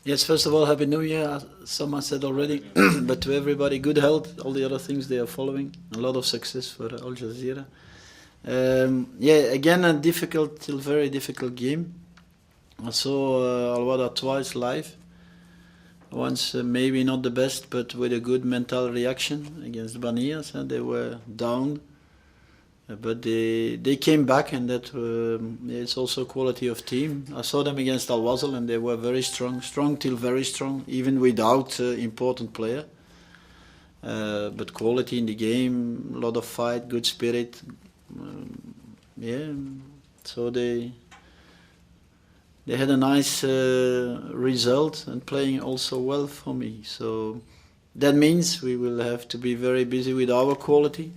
Yes, first of all, Happy New Year. Some I said already, but to everybody, good health. All the other things they are following. A lot of success for Al Jazeera. Yeah, again a difficult, till very difficult game. I saw Al Wahda twice live. Once maybe not the best, but with a good mental reaction against Banias. They were down. But they came back, and that it's also quality of team. I saw them against Al Wasl, and they were very strong till very strong, even without important player. But quality in the game, a lot of fight, good spirit. Yeah, so they had a nice result and playing also well for me. So that means we will have to be very busy with our quality.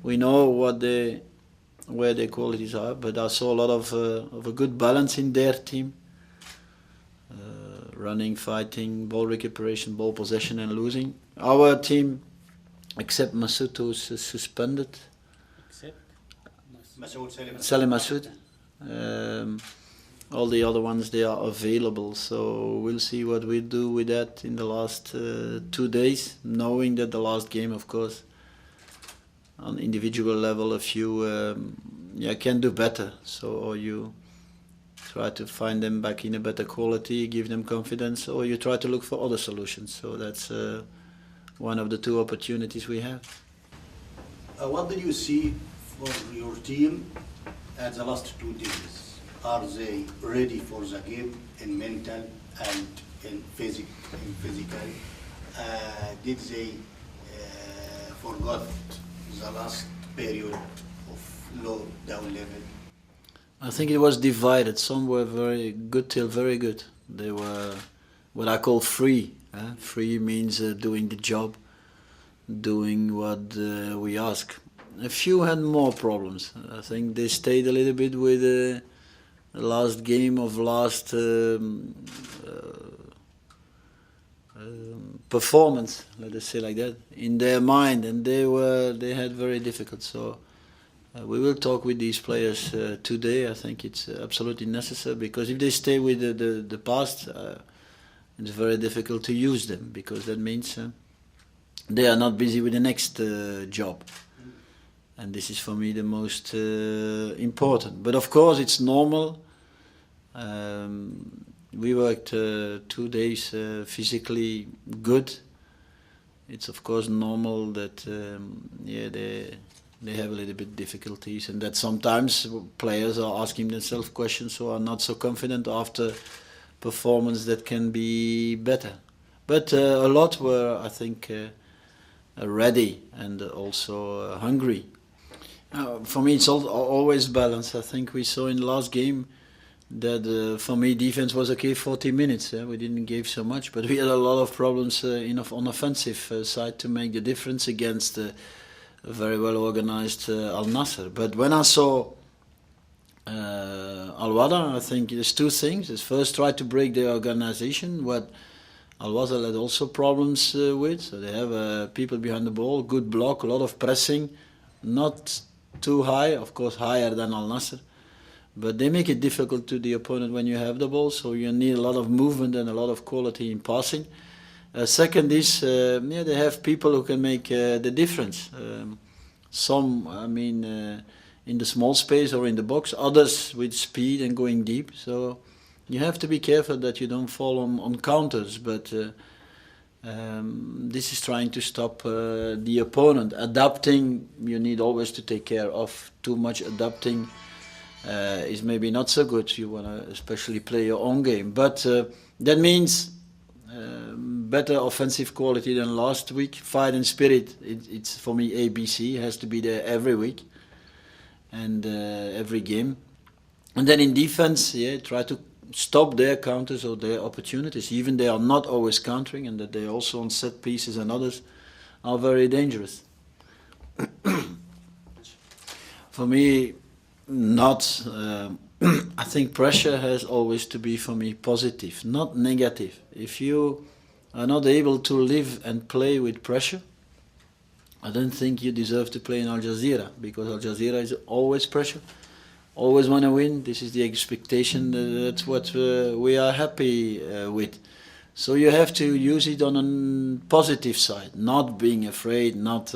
We know where their qualities are, but I saw a lot of a good balance in their team. Running, fighting, ball recuperation, ball possession and losing. Our team, except Masoud, who's suspended. Except? Salim Masoud. All the other ones, they are available, so we'll see what we do with that in the last 2 days, knowing that the last game, of course, on individual level, a few can do better. So or you try to find them back in a better quality, give them confidence, or you try to look for other solutions. So that's one of the 2 opportunities we have. What did you see for your team at the last 2 days? Are they ready for the game in mental and in physical? Did they forgot the last period of low down level? I think it was divided. Some were very good till very good. They were what I call free. Free means doing the job, doing what we ask. A few had more problems. I think they stayed a little bit with the last game of last performance, let us say like that, in their mind, and they had very difficult. So we will talk with these players today. I think it's absolutely necessary, because if they stay with the past, it's very difficult to use them, because that means they are not busy with the next job. And this is for me the most important. But of course it's normal. We worked 2 days physically good. It's of course normal that they have a little bit difficulties, and that sometimes players are asking themselves questions or are not so confident after performance that can be better. But a lot were, I think, ready and also hungry. For me, it's always balance. I think we saw in the last game that for me defense was okay 40 minutes. We didn't give so much, but we had a lot of problems on offensive side to make the difference against a very well organized Al Nassr. But when I saw Al Wahda, I think there's 2 things. It's first, try to break their organization, what Al Wasl had also problems with. So they have people behind the ball, good block, a lot of pressing, not too high, of course higher than Al Nassr, but they make it difficult to the opponent when you have the ball, so you need a lot of movement and a lot of quality in passing. Second is, they have people who can make the difference. Some, in the small space or in the box, others with speed and going deep. So you have to be careful that you don't fall on counters, but this is trying to stop the opponent. Adapting, you need always to take care of. Too much adapting is maybe not so good. You want to especially play your own game. But that means better offensive quality than last week. Fight and spirit, it's for me ABC, has to be there every week and every game. And then in defense, try to stop their counters or their opportunities. Even they are not always countering, and that they also on set pieces and others are very dangerous. For me, not. I think pressure has always to be for me positive, not negative. If you are not able to live and play with pressure, I don't think you deserve to play in Al Jazeera, because Al Jazeera is always pressure. always want to win. This is the expectation. That's what we are happy with. So you have to use it on a positive side, not being afraid, not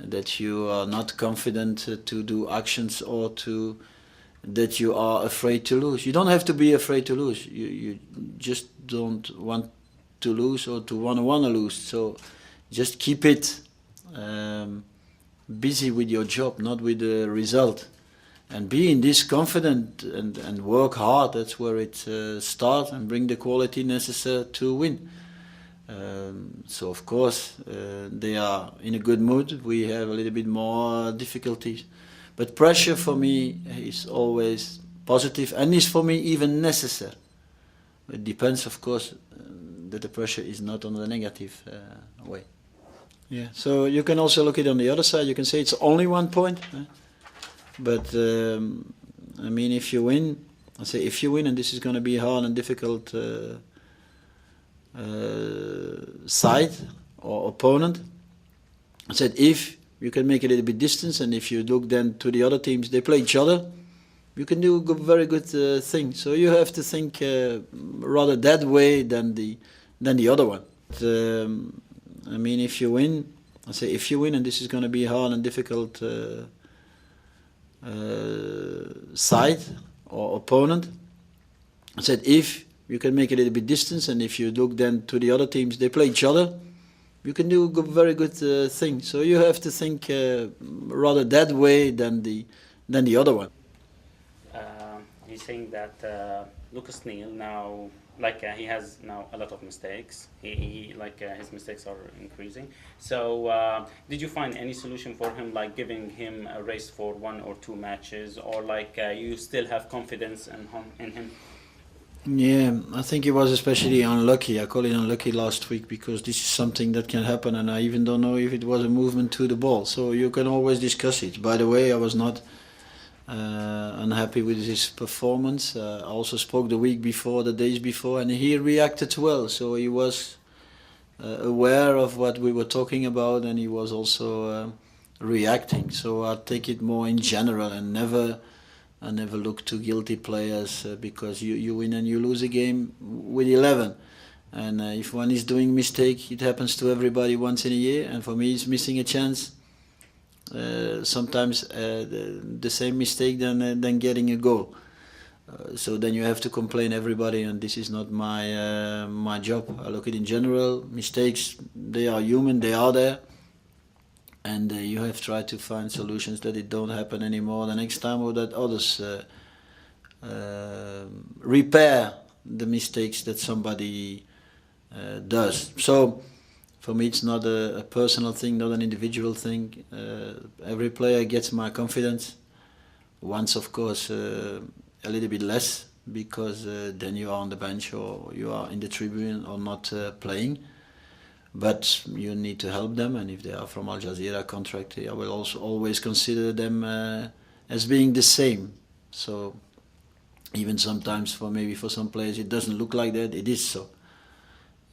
that you are not confident to do actions or that you are afraid to lose. You don't have to be afraid to lose. You just don't want to lose or to want to lose. So just keep it busy with your job, not with the result. And be in this confident and work hard. That's where it starts, and bring the quality necessary to win. So of course they are in a good mood. We have a little bit more difficulties, but pressure for me is always positive and is for me even necessary. It depends, of course, that the pressure is not on the negative way. Yeah. So you can also look at it on the other side. You can say it's only 1 point. But I mean, if you win, I say if you win, and this is going to be hard and difficult side or opponent, I said if you can make a little bit distance, and if you look then to the other teams, they play each other, you can do a very good thing. So you have to think rather that way than the other one. But, I mean, if you win, I say if you win, and this is going to be hard and difficult side or opponent, I said if you can make a little bit distance, and if you look then to the other teams, they play each other, you can do a very good thing. So you have to think rather that way than the other one. He's saying that Lucas Neal now, he has now a lot of mistakes. He his mistakes are increasing. So did you find any solution for him, like giving him a race for 1 or 2 matches, or you still have confidence in him? Yeah, I think he was especially unlucky. I call it unlucky last week because this is something that can happen, and I even don't know if it was a movement to the ball. So you can always discuss it. By the way, I was not unhappy with his performance. I also spoke the days before, and he reacted well. So he was aware of what we were talking about, and he was also reacting. So I take it more in general, and I never look to guilty players because you win and you lose a game with 11. And if one is doing mistake, it happens to everybody once in a year. And for me, it's missing a chance. Sometimes the same mistake than getting a goal. So then you have to complain everybody, and this is not my job. I look at it in general. Mistakes, they are human, they are there. And you have tried to find solutions that it don't happen anymore the next time, or that others repair the mistakes that somebody does. So for me, it's not a personal thing, not an individual thing. Every player gets my confidence. Once, of course, a little bit less, because then you are on the bench or you are in the tribune or not playing. But you need to help them, and if they are from Al Jazira contract, I will also always consider them as being the same. So even sometimes for some players it doesn't look like that, it is so.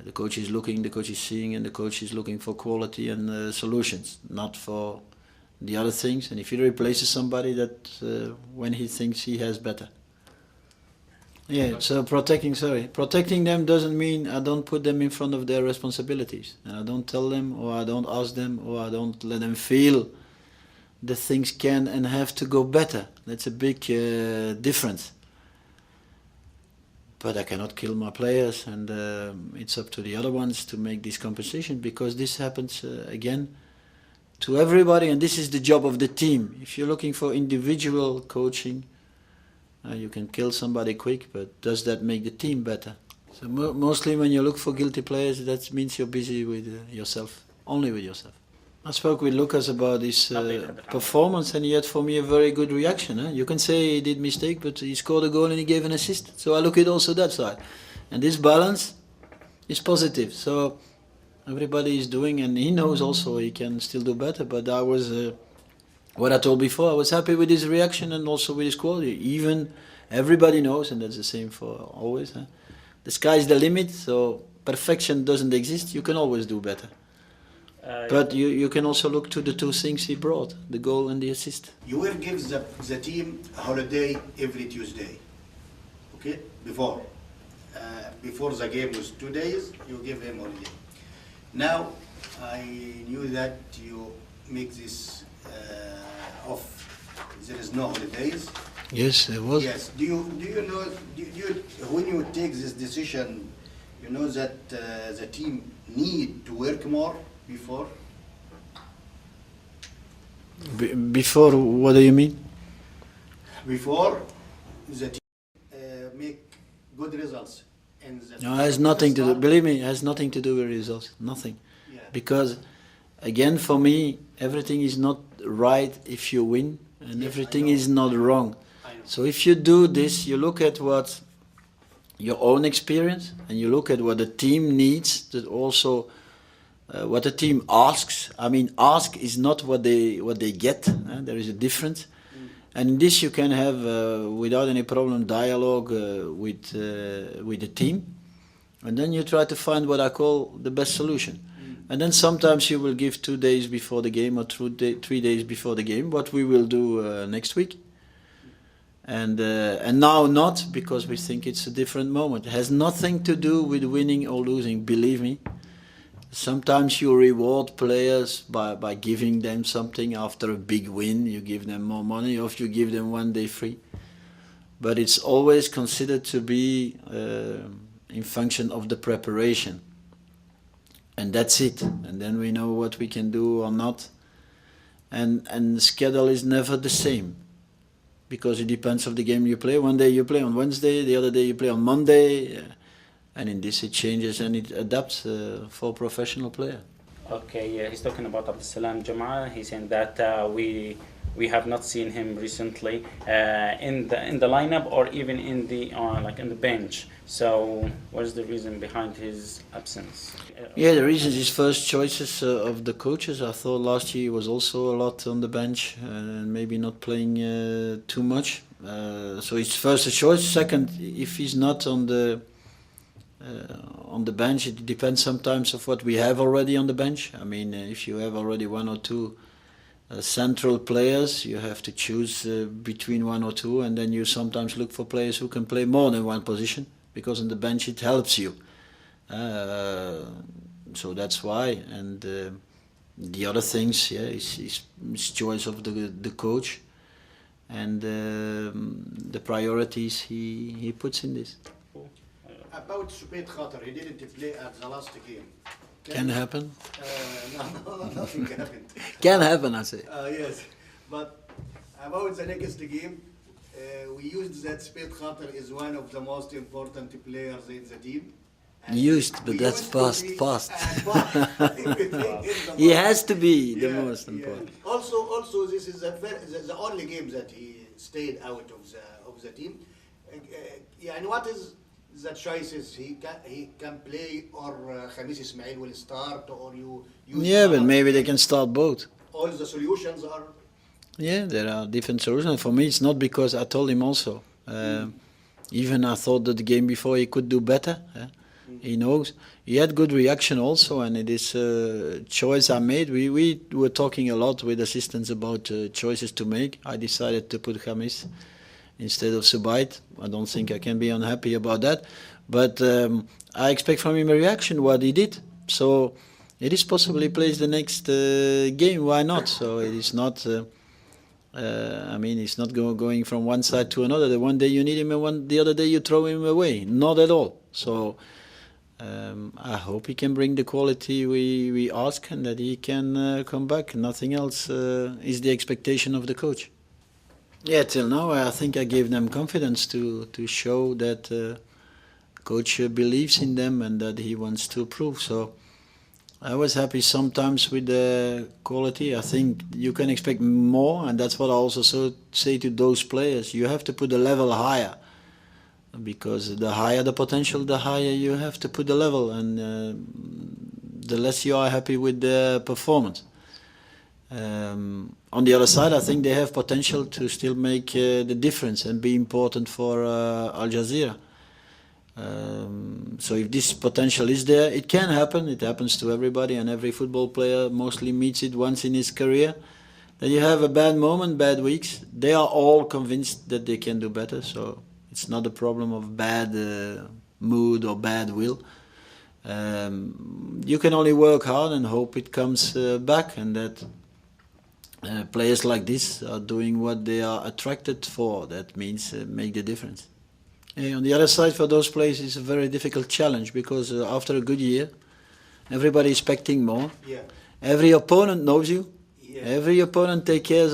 The coach is looking, the coach is seeing, and the coach is looking for quality and solutions, not for the other things. And if he replaces somebody, that when he thinks he has better. Yeah, so protecting them doesn't mean I don't put them in front of their responsibilities. And I don't tell them, or I don't ask them, or I don't let them feel that things can and have to go better. That's a big difference. But I cannot kill my players, and it's up to the other ones to make this compensation, because this happens again to everybody, and this is the job of the team. If you're looking for individual coaching, you can kill somebody quick, but does that make the team better? So mostly when you look for guilty players, that means you're busy with yourself, only with yourself. I spoke with Lucas about his performance, and he had for me a very good reaction. You can say he did mistake, but he scored a goal and he gave an assist. So I look at also that side. And this balance is positive. So everybody is doing, and he knows also he can still do better. But I was... what I told before, I was happy with his reaction and also with his quality. Even everybody knows, and that's the same for always, the sky is the limit, so perfection doesn't exist. You can always do better. But you can also look to the two things he brought, the goal and the assist. You will give the team a holiday every Tuesday, okay? Before the game was 2 days, you give him holiday. Now, I knew that you make this off. There is no holidays. Yes, it was. Yes. Do you know? When you take this decision, you know that the team need to work more before. Before, what do you mean? Before the team make good results. No, it has nothing to do. Believe me, it has nothing to do with results. Nothing. Yeah. Because, again, for me, everything is not right if you win, and Yes, everything I know. is not wrong. I know. So if you do this, you look at what your own experience, and you look at what the team needs, that also what the team asks. I mean, ask is not what they get. There is a difference. And in this you can have, without any problem, dialogue with the team. And then you try to find what I call the best solution. And then sometimes you will give 2 days before the game or 3 days before the game, what we will do next week. And now not, because we think it's a different moment. It has nothing to do with winning or losing, believe me. Sometimes you reward players by giving them something after a big win. You give them more money, or you give them 1 day free. But it's always considered to be in function of the preparation. And that's it. And then we know what we can do or not. And the schedule is never the same, because it depends on the game you play. One day you play on Wednesday, the other day you play on Monday. And in this it changes and it adapts for a professional player. Okay, he's talking about Abdeslam Jamal. He's saying that we have not seen him recently in the lineup or even in the bench. So what is the reason behind his absence? Yeah, the reason is first choices of the coaches. I thought last year he was also a lot on the bench and maybe not playing too much. So it's first a choice. Second, if he's not on the bench, it depends sometimes of what we have already on the bench. I mean, if you have already 1 or 2 central players, you have to choose between 1 or 2, and then you sometimes look for players who can play more than one position, because on the bench it helps you. So that's why. And the other things, yeah, is choice of the coach and the priorities he puts in this. About Subait Khater, he didn't play at the last game. Can happen. No, nothing happened. Can happen, I say. Yes, but about the next game, we used that Subait Khater is one of the most important players in the team. And Used, but we that's used to be- past. in He the has to be the Yeah, most yeah. important. Also, this is the only game that he stayed out of the team. And what is the choices? He can play, or Khamis Ismail will start, or you use. Yeah, but maybe they can start both. All the solutions are. Yeah, there are different solutions. For me, it's not because I told him also. Even I thought that the game before he could do better. He knows. He had good reaction also, and it is a choice I made. We were talking a lot with assistants about choices to make. I decided to put Khamis instead of Subait. I don't think I can be unhappy about that. But I expect from him a reaction, what he did. So it is possible he plays the next game. Why not? So it is not... I mean, it's not going from one side to another. The one day you need him, and the other day you throw him away. Not at all. So I hope he can bring the quality we ask, and that he can come back. Nothing else is the expectation of the coach. Yeah, till now I think I gave them confidence to show that coach believes in them and that he wants to improve. So I was happy sometimes with the quality. I think you can expect more, and that's what I also say to those players. You have to put the level higher, because the higher the potential, the higher you have to put the level, and the less you are happy with the performance. On the other side, I think they have potential to still make the difference and be important for Al Jazira. So if this potential is there, it can happen. It happens to everybody, and every football player mostly meets it once in his career. That you have a bad moment, bad weeks. They are all convinced that they can do better, so it's not a problem of bad mood or bad will. You can only work hard and hope it comes back, and that players like this are doing what they are attracted for. That means make the difference. On the other side, for those players, it's a very difficult challenge because after a good year, everybody is expecting more. Yeah. Every opponent knows you. Yeah. Every opponent takes care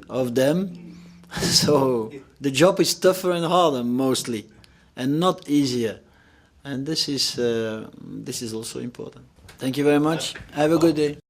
of them. So the job is tougher and harder mostly, and not easier. And this is also important. Thank you very much. Have a good day.